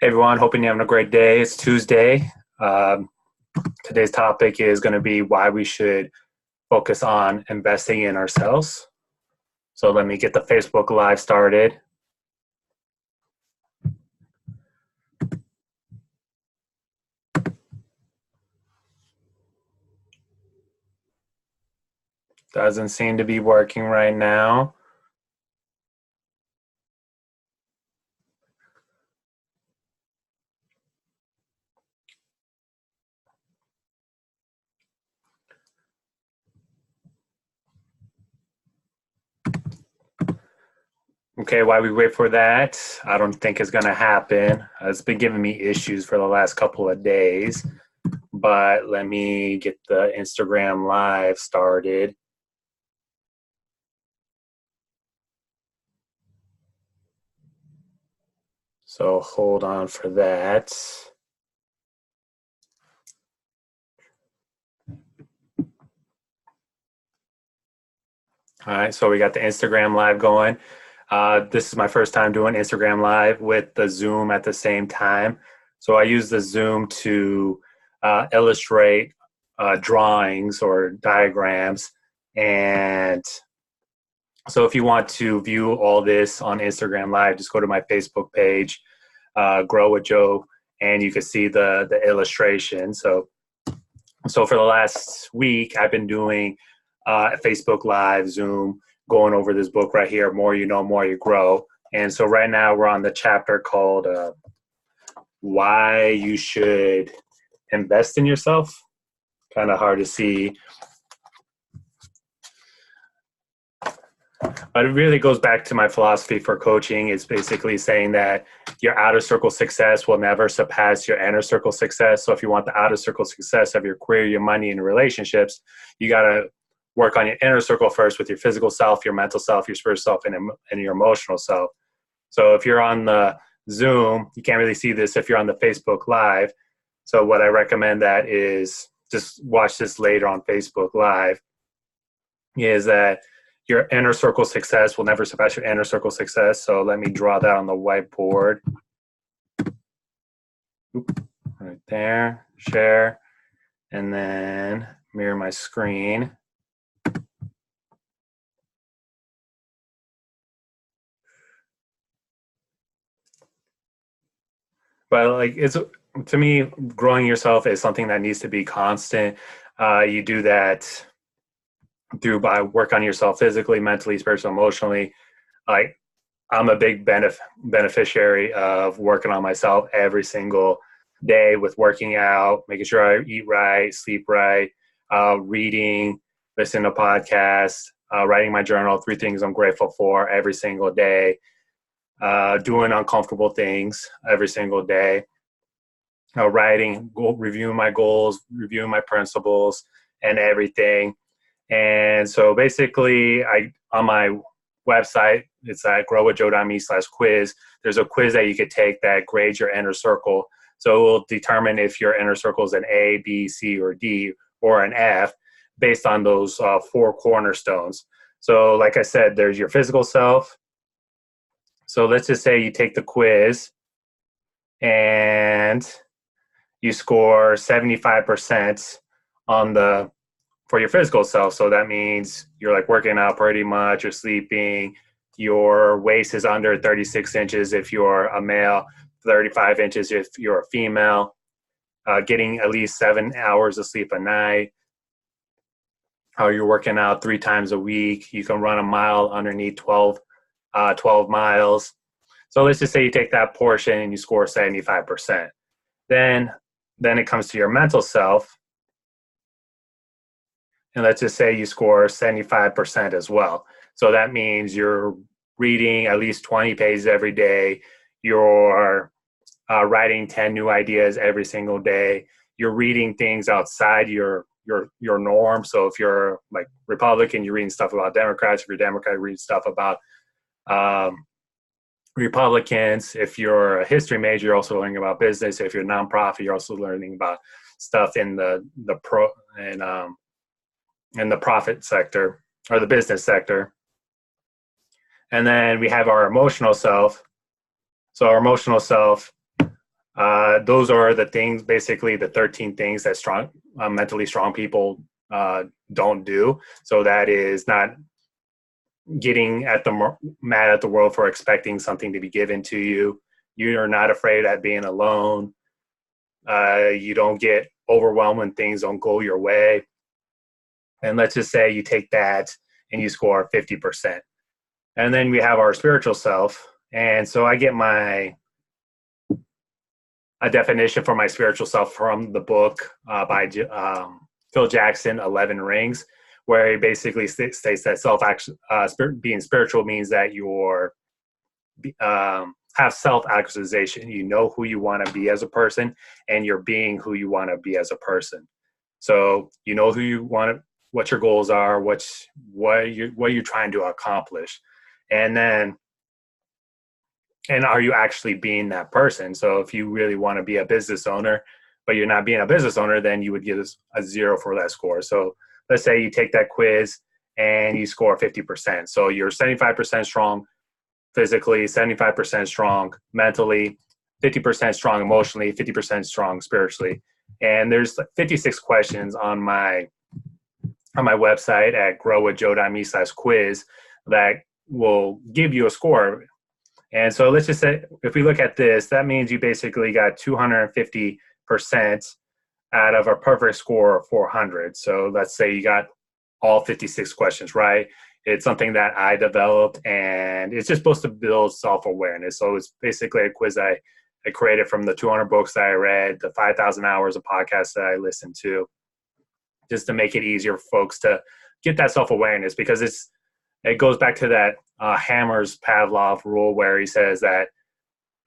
Hey everyone, hoping you're having a great day. It's Tuesday. Um, Today's topic is going to be why we should focus on investing in ourselves. So let me get the Facebook Live started. Doesn't seem to be working right now. Okay, while we wait for that, I don't think it's going to happen. It's been giving me issues for the last couple of days, but let me get the Instagram Live started. So hold on for that. All right, so we got the Instagram Live going. This is my first time doing Instagram Live with the Zoom at the same time. So I use the Zoom to illustrate drawings or diagrams. And so if you want to view all this on Instagram Live, just go to my Facebook page, Grow with Joe, and you can see the illustration. So for the last week, I've been doing Facebook Live, Zoom, going over this book right here, More You Know, More You Grow. And so right now we're on the chapter called Why You Should Invest in Yourself. Kind of hard to see. But it really goes back to my philosophy for coaching. It's basically saying that your outer circle success will never surpass your inner circle success. So if you want the outer circle success of your career, your money, and your relationships, you got to work on your inner circle first with your physical self, your mental self, your spiritual self, and your emotional self. So if you're on the Zoom, you can't really see this if you're on the Facebook Live. So what I recommend that is just watch this later on Facebook Live, is that your inner circle success will never surpass your inner circle success. So let me draw that on the whiteboard. Right there, share, and then mirror my screen. But like, it's, to me, growing yourself is something that needs to be constant. You do that by work on yourself physically, mentally, spiritually, emotionally. Like, I'm a big beneficiary of working on myself every single day with working out, making sure I eat right, sleep right, reading, listening to podcasts, writing my journal, 3 things I'm grateful for every single day, doing uncomfortable things every single day, writing, reviewing my goals, reviewing my principles and everything. And so basically, on my website, it's at growwithjoe.me/quiz. There's a quiz that you could take that grades your inner circle. So it will determine if your inner circle is an A, B, C, or D, or an F based on those 4 cornerstones. So like I said, there's your physical self. So let's just say you take the quiz and you score 75% on for your physical self. So that means you're like working out pretty much, you're sleeping, your waist is under 36 inches if you're a male, 35 inches if you're a female, getting at least 7 hours of sleep a night. You're working out 3 times a week. You can run a mile underneath 12 miles. So let's just say you take that portion and you score 75%. Then it comes to your mental self. And let's just say you score 75% as well. So that means you're reading at least 20 pages every day. You're writing 10 new ideas every single day. You're reading things outside your norm. So if you're like Republican, you're reading stuff about Democrats. If you're Democrat, you're reading stuff about Republicans. If you're a history major, you're also learning about business. If you're a nonprofit, you're also learning about stuff in the profit sector or the business sector. And then we have our emotional self. So our emotional self, Those are the things, basically the 13 things that mentally strong people don't do. So that is not getting mad at the world for expecting something to be given to you. You are not afraid at being alone. You don't get overwhelmed when things don't go your way. And let's just say you take that and you score 50%. And then we have our spiritual self. And so I get a definition for my spiritual self from the book by Phil Jackson, 11 Rings, where he basically states that being spiritual means that you're have self-actualization. You know who you want to be as a person, and you're being who you want to be as a person. So you know who you want to, what your goals are, what you're trying to accomplish, and are you actually being that person? So if you really want to be a business owner, but you're not being a business owner, then you would get a 0 for that score. So let's say you take that quiz and you score 50%. So you're 75% strong physically, 75% strong mentally, 50% strong emotionally, 50% strong spiritually. And there's 56 questions on my website at growwithjoe.me/quiz that will give you a score. And so let's just say, if we look at this, that means you basically got 250% out of a perfect score of 400. So let's say you got all 56 questions right. It's something that I developed, and it's just supposed to build self-awareness. So it's basically a quiz I created from the 200 books that I read, the 5,000 hours of podcasts that I listened to, just to make it easier for folks to get that self-awareness, because it goes back to that Hammer's Pavlov rule, where he says that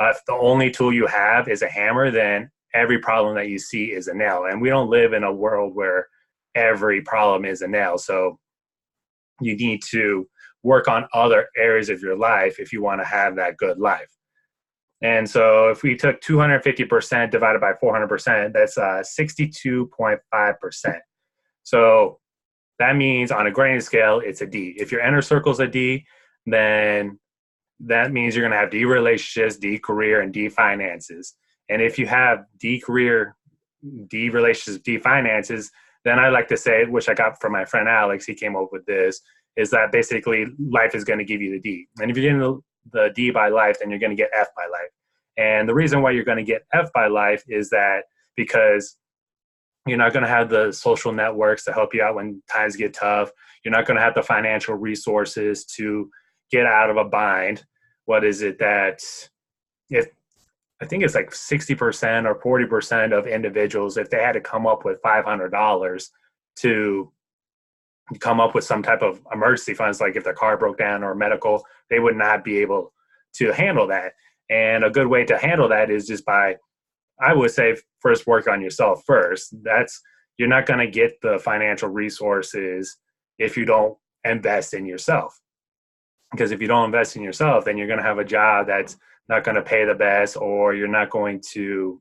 if the only tool you have is a hammer, then every problem that you see is a nail. And we don't live in a world where every problem is a nail. So you need to work on other areas of your life if you want to have that good life. And so if we took 250% divided by 400%, that's 62.5%. So that means on a grading scale, it's a D. If your inner circle is a D, then that means you're going to have D relationships, D career, and D finances. And if you have D career, D relationships, D finances, then I like to say, which I got from my friend Alex, he came up with this, is that basically life is going to give you the D. And if you're getting the D by life, then you're going to get F by life. And the reason why you're going to get F by life is that because you're not going to have the social networks to help you out when times get tough. You're not going to have the financial resources to get out of a bind. What is it that I think it's like 60% or 40% of individuals, if they had to come up with $500 to come up with some type of emergency funds, like if their car broke down or medical, they would not be able to handle that. And a good way to handle that is just by, I would say, first work on yourself first. You're not going to get the financial resources if you don't invest in yourself. Because if you don't invest in yourself, then you're going to have a job that's not going to pay the best, or you're not going to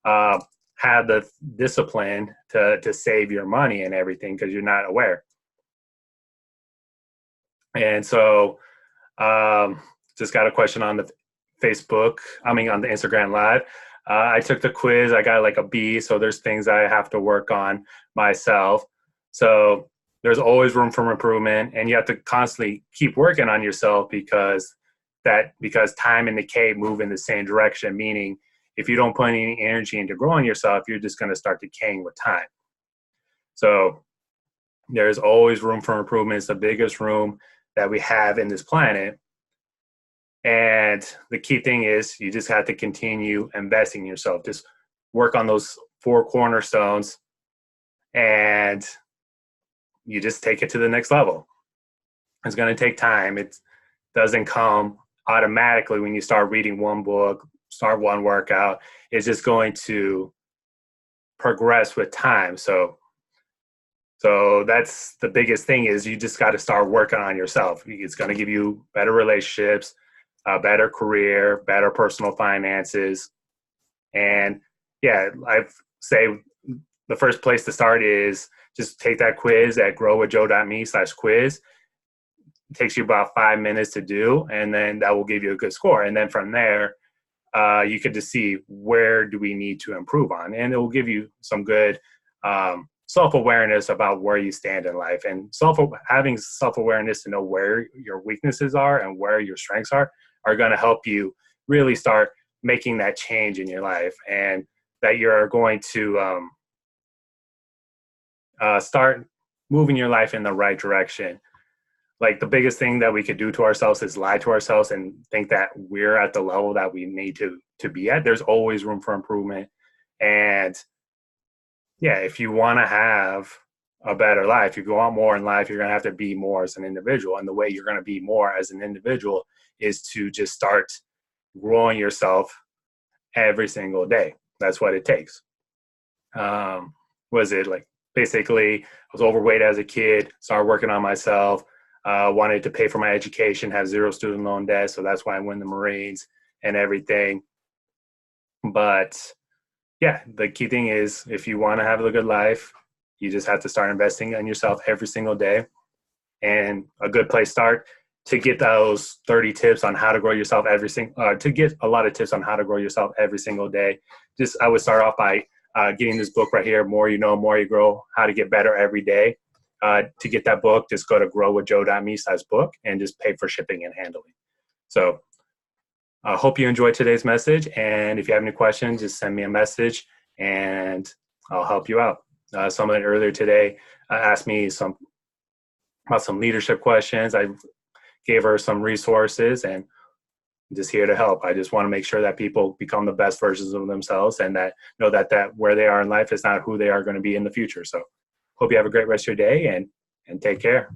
have the discipline to save your money and everything, because you're not aware. And so just got a question on the on the Instagram Live. I took the quiz. I got like a B, so there's things I have to work on myself. So there's always room for improvement, and you have to constantly keep working on yourself because time and decay move in the same direction, meaning if you don't put any energy into growing yourself, you're just going to start decaying with time. So there's always room for improvement. It's the biggest room that we have in this planet. And the key thing is you just have to continue investing in yourself. Just work on those 4 cornerstones, and you just take it to the next level. It's going to take time. It doesn't come automatically when you start reading one book, start one workout. It's just going to progress with time. So that's the biggest thing, is you just got to start working on yourself. It's going to give you better relationships, a better career, better personal finances. And yeah, I'd say the first place to start is just take that quiz at growwithjoe.me/quiz. It takes you about 5 minutes to do, and then that will give you a good score. And then from there, you could just see where do we need to improve on, and it will give you some good self-awareness about where you stand in life. And having self-awareness to know where your weaknesses are and where your strengths are going to help you really start making that change in your life, and that you're going to start moving your life in the right direction. Like, the biggest thing that we could do to ourselves is lie to ourselves and think that we're at the level that we need to be at. There's always room for improvement. And yeah, if you want to have a better life, if you want more in life, you're going to have to be more as an individual. And the way you're going to be more as an individual is to just start growing yourself every single day. That's what it takes. Was it like, basically, I was overweight as a kid, started working on myself, wanted to pay for my education, have zero student loan debt. So that's why I went in the Marines and everything. But yeah, the key thing is, if you want to have a good life, you just have to start investing in yourself every single day. And a good place start to get those 30 tips on how to grow yourself to get a lot of tips on how to grow yourself every single day. I would start off by getting this book right here, More You Know, More You Grow, How to Get Better Every Day. To get that book, just go to growwithjoe.me/book and just pay for shipping and handling. So I hope you enjoyed today's message. And if you have any questions, just send me a message and I'll help you out. Someone earlier today asked me about some leadership questions. I gave her some resources, and I'm just here to help. I just want to make sure that people become the best versions of themselves, and that know that where they are in life is not who they are going to be in the future. So hope you have a great rest of your day, and take care.